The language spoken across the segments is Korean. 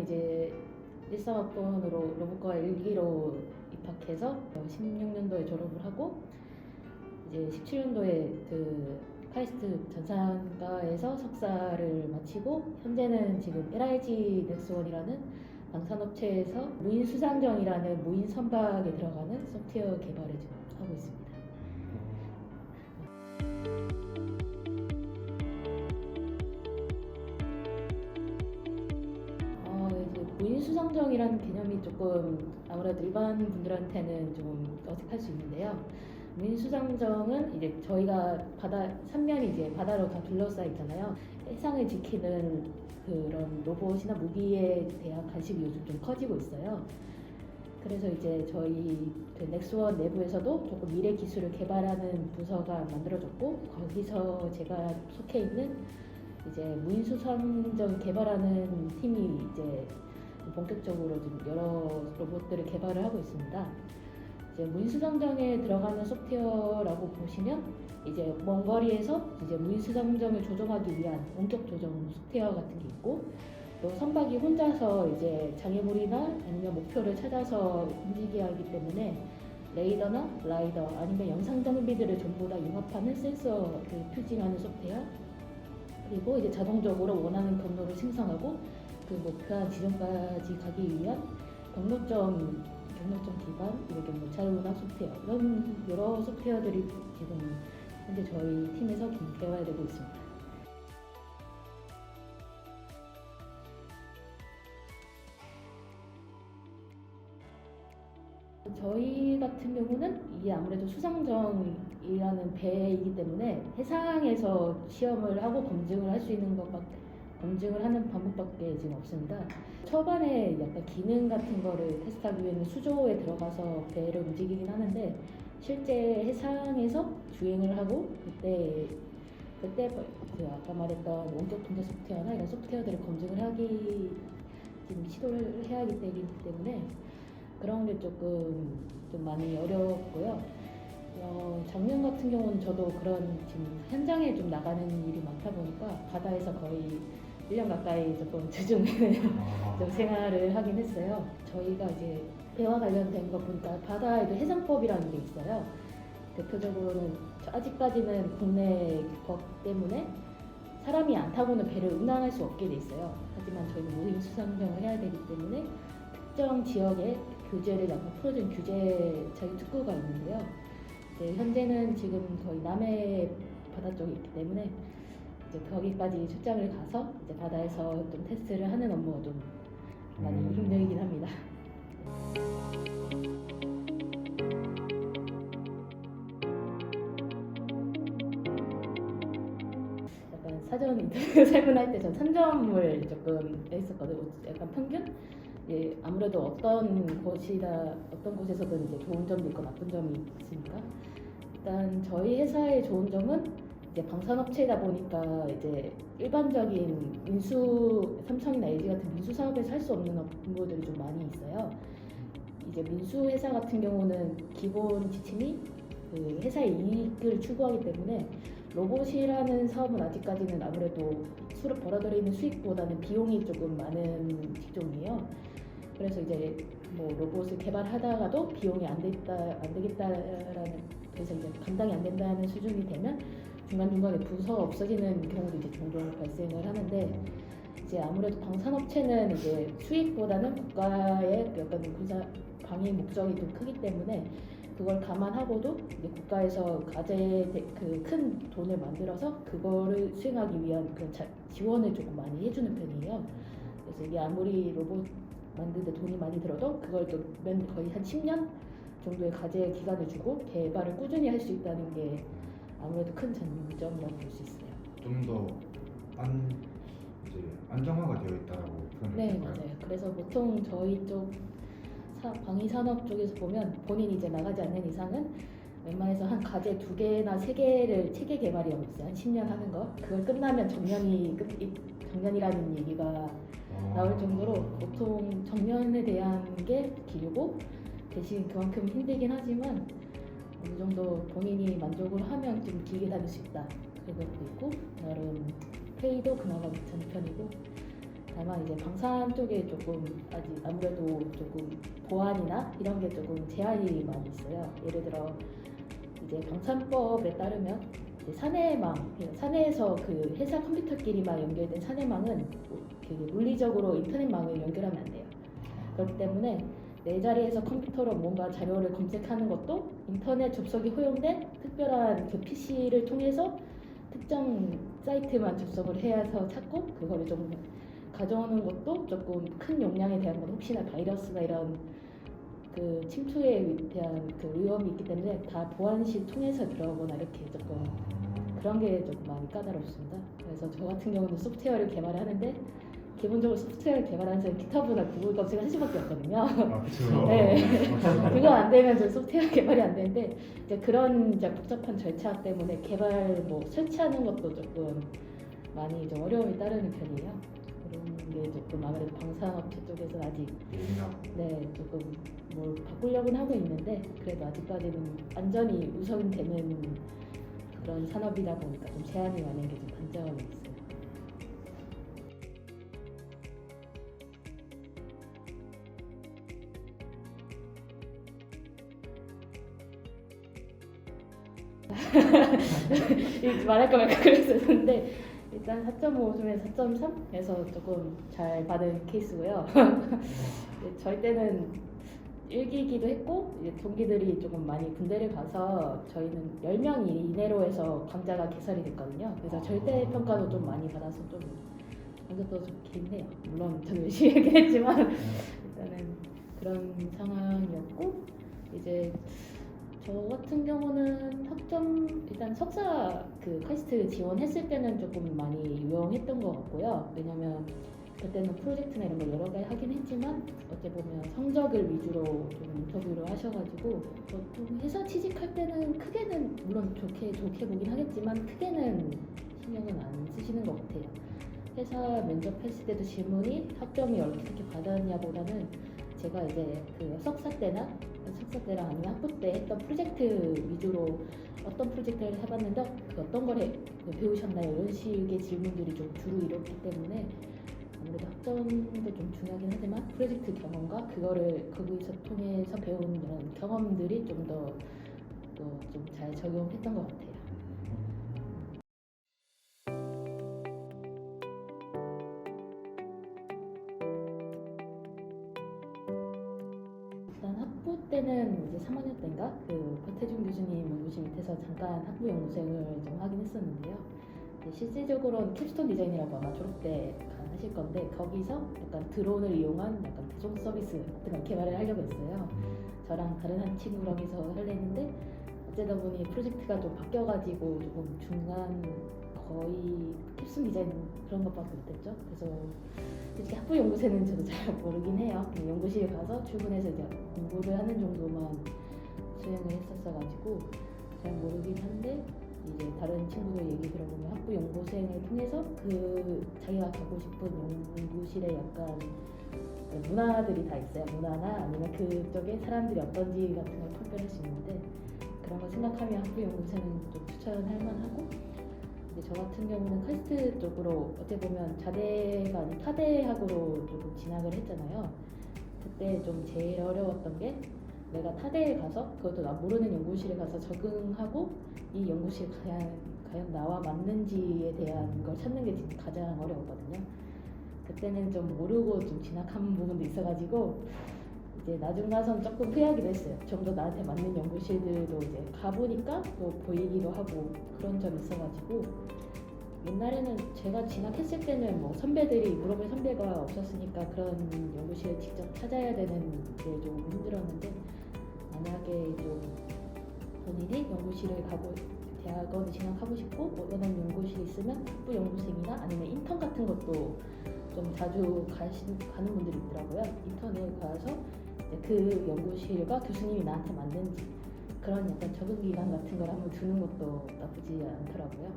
이제 13학번으로 로봇과 일기로 입학해서 16년도에 졸업을 하고 이제 17년도에 그 카이스트 전산과에서 석사를 마치고 현재는 지금 LIG 넥스원이라는 방산업체에서 무인 수상정이라는 무인 선박에 들어가는 소프트웨어 개발을 지금 하고 있습니다. 이제 무인 수상정이라는 개념이 조금 아무래도 일반 분들한테는 좀 어색할 수 있는데요. 무인 수상정은 이제 저희가 삼면이 이제 바다로 다 둘러싸여 있잖아요. 해상을 지키는 그런 로봇이나 무기에 대한 관심이 요즘 좀 커지고 있어요. 그래서 이제 저희 그 넥스원 내부에서도 조금 미래 기술을 개발하는 부서가 만들어졌고 거기서 제가 속해 있는 이제 무인 수상정 개발하는 팀이 이제 본격적으로 좀 여러 로봇들을 개발을 하고 있습니다. 이제 무인 수상정에 들어가는 소프트웨어라고 보시면 이제 먼 거리에서 이제 무인 수상정을 조종하기 위한 원격 조종 소프트웨어 같은 게 있고 또 선박이 혼자서 이제 장애물이나 아니면 목표를 찾아서 움직이게 하기 때문에 레이더나 라이더 아니면 영상 장비들을 전부 다 융합하는 센서를 표징하는 소프트웨어 그리고 이제 자동적으로 원하는 경로를 생성하고 그 목표한 지점까지 가기 위한 경로점 기반 이렇게 뭐 자율운항 소프트웨어 이런 여러 소프트웨어들이 지금 현재 저희 팀에서 개발되고 있습니다. 저희 같은 경우는 이게 아무래도 수상정이라는 배이기 때문에 해상에서 시험을 하고 검증을 할 수 있는 검증을 하는 방법밖에 지금 없습니다. 초반에 약간 기능 같은 거를 테스트하기 위해는 수조에 들어가서 배를 움직이긴 하는데 실제 해상에서 주행을 하고 그때 그 아까 말했던 원격 통제 소프트웨어나 이런 소프트웨어들을 검증을 지금 시도를 해야 하기 때문에 그런 게 조금 좀 많이 어렵고요. 작년 같은 경우는 저도 그런 지금 현장에 좀 나가는 일이 많다 보니까 바다에서 거의 1년 가까이 조금 좀 생활을 하긴 했어요. 저희가 이제 배와 관련된 거 보니까 바다에도 해상법이라는 게 있어요. 대표적으로는 아직까지는 국내 법 때문에 사람이 안 타고는 배를 운항할 수 없게 돼 있어요. 하지만 저희는 무인 수상정을 해야 되기 때문에 특정 지역에 규제를 약간 풀어준 규제 자유 특구가 있는데요. 이제 현재는 지금 거의 남해 바다 쪽에 있기 때문에 이제 거기까지 출장을 가서 이제 바다에서 좀 테스트를 하는 업무가 좀 많이 힘들긴 합니다. 약간 사전 인터뷰 설문할 때 전 3점을 조금 했었거든요. 약간 평균? 예, 아무래도 어떤 곳에서든 이제 좋은 점도 있고 나쁜 점이 있으니까 일단 저희 회사의 좋은 점은 이제 방산업체이다 보니까 이제 일반적인 삼성이나 LG 같은 민수 사업에서 할 수 없는 업무들이 좀 많이 있어요. 이제 민수 회사 같은 경우는 기본 지침이 그 회사의 이익을 추구하기 때문에 로봇이라는 사업은 아직까지는 아무래도 벌어들이는 수익보다는 비용이 조금 많은 직종이에요. 그래서 이제 뭐 로봇을 개발하다가도 비용이 안 되겠다라는 그래서 이제 감당이 안 된다는 수준이 되면 중간중간에 부서 없어지는 경우도 이제 종종 발생을 하는데 이제 아무래도 방산업체는 이제 수익보다는 국가의 약간 방위 목적이 좀 크기 때문에 그걸 감안하고도 이제 국가에서 그 큰 돈을 만들어서 그거를 수행하기 위한 그 지원을 조금 많이 해주는 편이에요. 그래서 이게 아무리 로봇 만드는데 돈이 많이 들어도 그걸 또 거의 한 10년 정도의 과제 기간을 주고 개발을 꾸준히 할 수 있다는 게 아무래도 큰 장점이라고 볼 수 있어요. 좀 더 안정화가 되어 있다라고 표현을 네, 할까요? 맞아요. 그래서 보통 저희 쪽 방위산업 쪽에서 보면 본인이 이제 나가지 않는 이상은 웬만해서 한 과제 2개나 3개를 체계 개발이라고 있어요. 한 10년 하는 거. 그걸 끝나면 정년이라는 얘기가 나올 정도로 보통 정년에 대한 게 길고 대신 그만큼 힘들긴 하지만 어느 정도 본인이 만족을 하면 좀 길게 다닐 수 있다. 그런 것도 있고 나름 페이도 그나마 괜찮은 편이고 다만 이제 방산 쪽에 조금 아직 아무래도 조금 보안이나 이런 게 조금 제한이 많이 있어요. 예를 들어 이제 방산법에 따르면 이제 사내망, 사내에서 그 회사 컴퓨터끼리만 연결된 사내망은 그 물리적으로 인터넷망을 연결하면 안 돼요. 그렇기 때문에 내 자리에서 컴퓨터로 뭔가 자료를 검색하는 것도 인터넷 접속이 허용된 특별한 그 PC를 통해서 특정 사이트만 접속을 해서 찾고 그거를 좀 가져오는 것도 조금 큰 용량에 대한 건 혹시나 바이러스나 이런 그 침투에 대한 그 위험이 있기 때문에 다 보안실 통해서 들어오거나 이렇게 조금 그런 게 조금 많이 까다롭습니다. 그래서 저 같은 경우는 소프트웨어를 개발을 하는데 기본적으로 소프트웨어를 개발하면서 기타브나 구글 검색을 할 수밖에 없거든요. 아, 그쵸. 네. 그거 안 되면 저 소프트웨어 개발이 안 되는데 이제 그런 이제 복잡한 절차 때문에 개발 뭐 설치하는 것도 조금 많이 좀 어려움이 따르는 편이에요. 그런 게 조금 아무래도 방산업체 쪽에서 아직 네 조금 뭘 바꾸려고는 하고 있는데 그래도 아직까지는 안전이 우선되는 그런 산업이다 보니까 좀 제한이 많은 게 좀 단점이 있어요. 말할까 말까 그랬었는데 일단 4.5 중에 4.3에서 조금 잘 받은 케이스고요. 저희 때는 일기이기도 했고 이제 동기들이 조금 많이 군대를 가서 저희는 10명 이내로 해서 강자가 개설이 됐거든요. 그래서 절대 평가도 좀 많이 받아서 좀 이것도 좋긴 해요. 물론 저도 열심히 하긴 했지만 일단은 그런 상황이었고 이제 저 같은 경우는 학점 일단 석사 그 퀘스트 지원했을 때는 조금 많이 유용했던 것 같고요. 왜냐면 그때는 프로젝트나 이런 걸 여러 개 하긴 했지만 어찌 보면 성적을 위주로 좀 인터뷰를 하셔가지고 보통 회사 취직할 때는 크게는 물론 좋게 보긴 하겠지만 크게는 신경은 안 쓰시는 것 같아요. 회사 면접했을 때도 질문이 학점이 어떻게 받았냐보다는 제가 이제 그 석사 때랑 아니면 학부 때 했던 프로젝트 위주로 어떤 프로젝트를 해봤는데 그 어떤 걸 배우셨나요? 이런 식의 질문들이 좀 주로 이렇기 때문에 아무래도 학점도 좀 중요하긴 하지만 프로젝트 경험과 그거를 거기서 통해서 배운 이런 경험들이 좀 더 좀 잘 적용했던 것 같아요. 일단 학부 때는 이제 3학년 때인가 그 박태준 교수님 연구실 밑에서 잠깐 학부 연구생을 좀 하긴 했었는데요. 실질적으로는 캡스톤 디자인이라고 아마 졸업 때 하실 건데 거기서 약간 드론을 이용한 약간 배송 서비스 같은 걸 개발을 하려고 했어요. 저랑 다른 한 친구랑 해서 하려 했는데 어쩌다 보니 프로젝트가 좀 바뀌어가지고 조금 중간 거의 캡슐 디자인 그런 것밖에 못했죠. 그래서 솔직히 학부 연구생은 저도 잘 모르긴 해요. 연구실에 가서 출근해서 이제 공부를 하는 정도만 수행을 했었어가지고 잘 모르긴 한데 이제 다른 친구들 얘기 들어보면 학부 연구생을 통해서 그 자기가 가고 싶은 연구실에 약간 문화들이 다 있어요. 문화나 아니면 그쪽에 사람들이 어떤지 같은 걸 판별할 수 있는데 그런 걸 생각하면 학부 연구생은 좀 추천할 만하고 이제 저 같은 경우는 퀘스트 쪽으로 어떻게 보면 자대가 아닌 타대학으로 조금 진학을 했잖아요. 그때 좀 제일 어려웠던 게 내가 타대에 가서 그것도 나 모르는 연구실에 가서 적응하고 이 연구실 과연 나와 맞는지에 대한 걸 찾는 게 지금 가장 어려웠거든요. 그때는 좀 모르고 좀 진학한 부분도 있어가지고 이제 나중 가서는 조금 후회하기도 했어요. 좀 더 나한테 맞는 연구실들도 이제 가보니까 또 보이기도 하고 그런 점이 있어가지고 옛날에는 제가 진학했을 때는 뭐 선배들이 물어볼 선배가 없었으니까 그런 연구실을 직접 찾아야 되는 게 좀 힘들었는데 만약에 좀 본인이 연구실을 가고 대학원에 진학하고 싶고 원하는 연구실이 있으면 학부 연구생이나 아니면 인턴 같은 것도 좀 자주 가는 분들이 있더라고요. 인턴에 가서 그 연구실과 교수님이 나한테 맞는지 그런 약간 적응 기간 같은 걸 한번 두는 것도 나쁘지 않더라고요.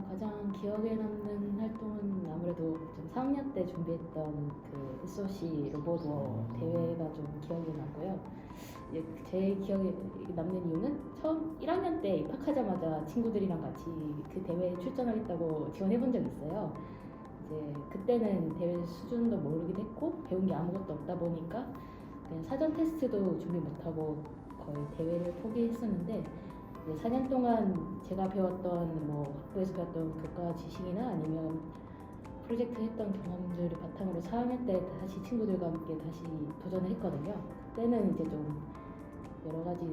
가장 가장 기억에 남는 활동은 아무래도 좀 4학년 때 준비했던 그 SOC 로봇워 대회가 좀 기억이 나고요. 이제 제 기억에 남는 이유는 처음 1학년 때 입학하자마자 친구들이랑 같이 그 대회에 출전하겠다고 지원해본 적이 있어요. 이제 그때는 대회 수준도 모르기도 했고 배운 게 아무것도 없다 보니까 그냥 사전 테스트도 준비 못하고 거의 대회를 포기했었는데, 이제 4년 동안 제가 배웠던 뭐 학부에서 배웠던 교과 지식이나 아니면 프로젝트 했던 경험들을 바탕으로 4학년 때 다시 친구들과 함께 다시 도전을 했거든요. 그때는 이제 좀 여러 가지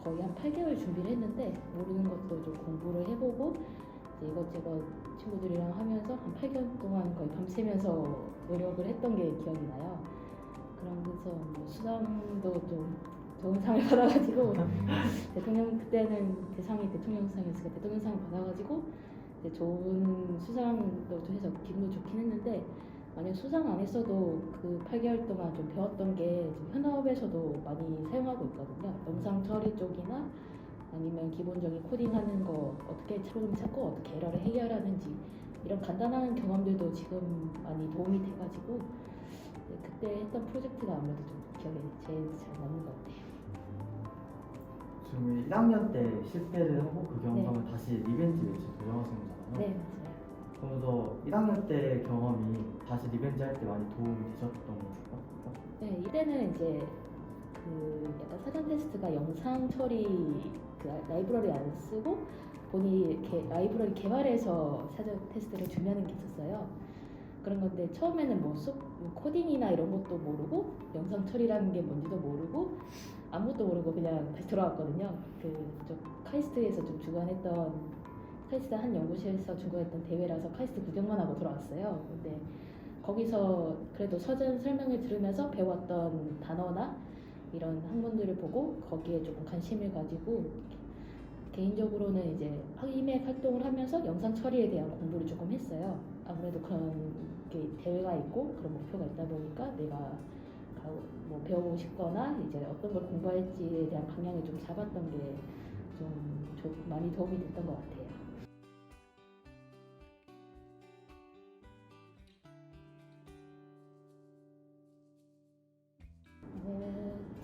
거의 한 8개월 준비를 했는데 모르는 것도 좀 공부를 해보고 이제 이것저것 친구들이랑 하면서 한 8개월 동안 거의 밤새면서 노력을 했던 게 기억이 나요. 그러면서 뭐 수상도 좀 좋은 상을 받아가지고 대통령 그때는 대상이 대통령상이었으니까 대통령상을 받아가지고 이제 좋은 수상도 좀 해서 기분도 좋긴 했는데, 만약 수상 안 했어도 그 8개월 동안 좀 배웠던 게 지금 현업에서도 많이 사용하고 있거든요. 영상 처리 쪽이나 아니면 기본적인 코딩하는 거 어떻게 프로그램 찾고 어떻게 에러를 해결하는지 이런 간단한 경험들도 지금 많이 도움이 돼가지고 그때 했던 프로젝트가 아무래도 좀 기억에 제일 잘 남는 것 같아요. 지금 1학년 때 실패를 하고 그 경험을 다시 리벤지 매치 도전하신 거잖아요. 네, 맞아요. 그러면서 1학년 때 경험이 다시 리벤지 할 때 많이 도움이 되셨던 건가요? 네, 이때는 이제 그 약간 사전 테스트가 영상 처리 그 라이브러리 안 쓰고 본인이 이렇게 라이브러리 개발해서 사전 테스트를 준비하는 게 있었어요. 그런 건데 처음에는 뭐 코딩이나 이런 것도 모르고 영상 처리라는 게 뭔지도 모르고 아무것도 모르고 그냥 다시 돌아왔거든요. 그저 카이스트에서 좀 주관했던 카이스트 한 연구실에서 주관했던 대회라서 카이스트 구경만 하고 돌아왔어요. 근데 거기서 그래도 사전 설명을 들으면서 배웠던 단어나 이런 학문들을 보고 거기에 조금 관심을 가지고 개인적으로는 이제 이맥 활동을 하면서 영상 처리에 대한 공부를 조금 했어요. 아무래도 그런 게 대회가 있고 그런 목표가 있다 보니까 내가 뭐 배워보고 싶거나 이제 어떤 걸 공부할지에 대한 방향을 좀 잡았던 게 좀 많이 도움이 됐던 것 같아요.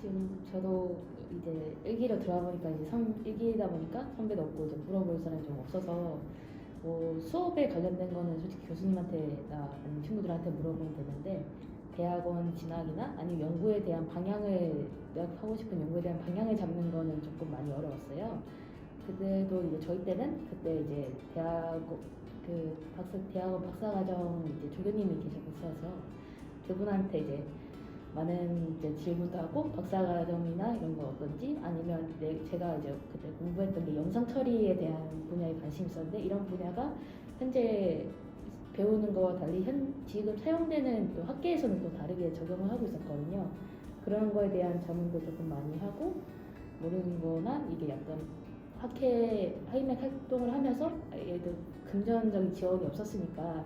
지금 저도 이제 1기로 들어와 보니까 이제 1기다 보니까 선배도 없고 이제 물어볼 사람이 좀 없어서 뭐 수업에 관련된 거는 솔직히 교수님한테나 아니면 친구들한테 물어보면 되는데, 대학원 진학이나 아니면 연구에 대한 방향을 내가 하고 싶은 연구에 대한 방향을 잡는 거는 조금 많이 어려웠어요. 그때도 이제 저희 때는 그때 이제 대학원 박사과정 이제 조교님이 계셨어서 그분한테 이제 많은 이제 질문도 하고 박사과정이나 이런 거 어떤지 아니면 제가 이제 그때 공부했던 게 영상 처리에 대한 분야에 관심이 있었는데 이런 분야가 현재 배우는 거와 달리 지금 사용되는 또 학계에서는 또 다르게 적용을 하고 있었거든요. 그런 거에 대한 자문도 조금 많이 하고, 모르는 거나 이게 약간 하이맥 활동을 하면서 얘들 금전적인 지원이 없었으니까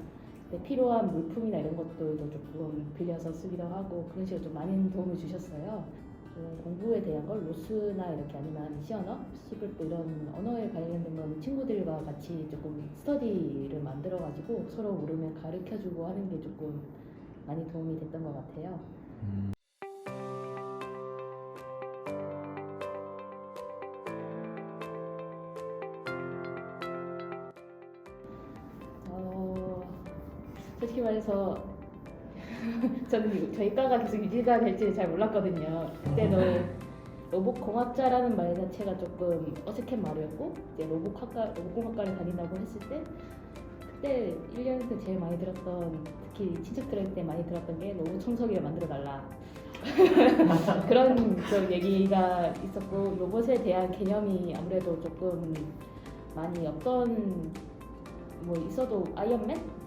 필요한 물품이나 이런 것들도 조금 빌려서 쓰기도 하고 그런 식으로 좀 많은 도움을 주셨어요. 공부에 대한 걸 로스나 이렇게 아니면 C언어, C++ 이런 언어에 관련된 건 친구들과 같이 조금 스터디를 만들어가지고 서로 모르면 가르쳐주고 하는 게 조금 많이 도움이 됐던 것 같아요. 솔직히 말해서 저는 저희 과가 계속 유지가 될지 잘 몰랐거든요. 그때도 로봇공학자라는 말 자체가 조금 어색한 말이었고, 이제 로봇공학과를 다닌다고 했을 때 그때 1년 때 제일 많이 들었던, 특히 친척들한테 많이 들었던 게 로봇 청소기를 만들어 달라 그런 좀 얘기가 있었고, 로봇에 대한 개념이 아무래도 조금 많이 없던, 뭐 있어도 아이언맨?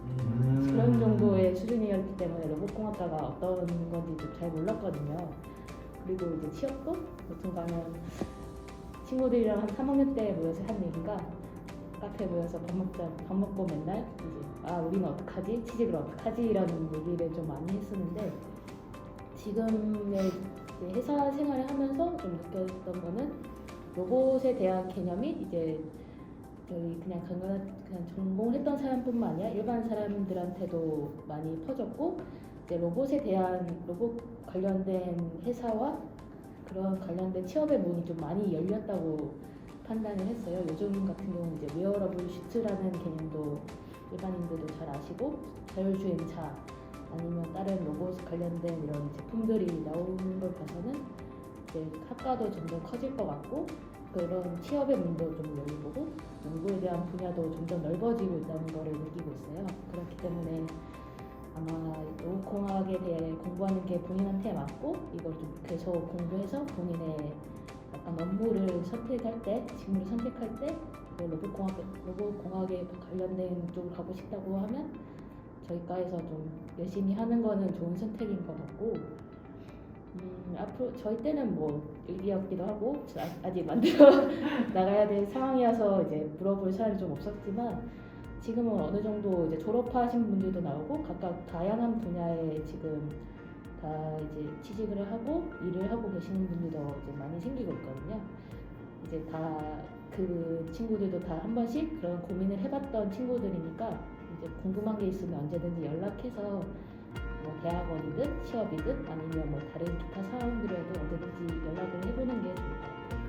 그런 정도의 수준이었기 때문에 로봇공학과가 어떤 건지 좀 잘 몰랐거든요. 그리고 이제 취업도 보통 가면 친구들이랑 한 3학년 때 모여서 한 얘기가 카페에 모여서 밥 먹고 맨날 이제 우리는 어떡하지? 취직을 어떡하지? 이런 얘기를 좀 많이 했었는데, 지금의 회사 생활을 하면서 좀 느꼈던 거는 로봇에 대한 개념이 이제 저희 그냥 전공을 했던 사람뿐만 아니라 일반 사람들한테도 많이 퍼졌고 이제 로봇 관련된 회사와 그런 관련된 취업의 문이 좀 많이 열렸다고 판단을 했어요. 요즘 같은 경우는 이제 웨어러블 슈트라는 개념도 일반인들도 잘 아시고 자율주행차 아니면 다른 로봇 관련된 이런 제품들이 나오는 걸 봐서는 이제 학과도 점점 커질 것 같고 그런 취업의 문도 좀 열리고 연구에 대한 분야도 점점 넓어지고 있다는 것을 느끼고 있어요. 그렇기 때문에 아마 로봇공학에 대해 공부하는 게 본인한테 맞고 이걸 좀 계속 공부해서 본인의 약간 업무를 선택할 때, 직무를 선택할 때 로봇공학에 관련된 쪽으로 가고 싶다고 하면 저희 과에서 좀 열심히 하는 거는 좋은 선택인 것 같고 앞으로 저희 때는 뭐 의기였기도 하고 아직 만들어 나가야 될 상황이어서 이제 물어볼 사람이 좀 없었지만 지금은 어느 정도 이제 졸업하신 분들도 나오고 각각 다양한 분야에 지금 다 이제 취직을 하고 일을 하고 계시는 분들도 이제 많이 생기고 있거든요. 이제 다 그 친구들도 다 한 번씩 그런 고민을 해봤던 친구들이니까 이제 궁금한 게 있으면 언제든지 연락해서 뭐 대학원이든 취업이든 아니면 뭐 다른 기타 사항들에도 언제든지 연락을 해보는 게 좋을 것 같아요.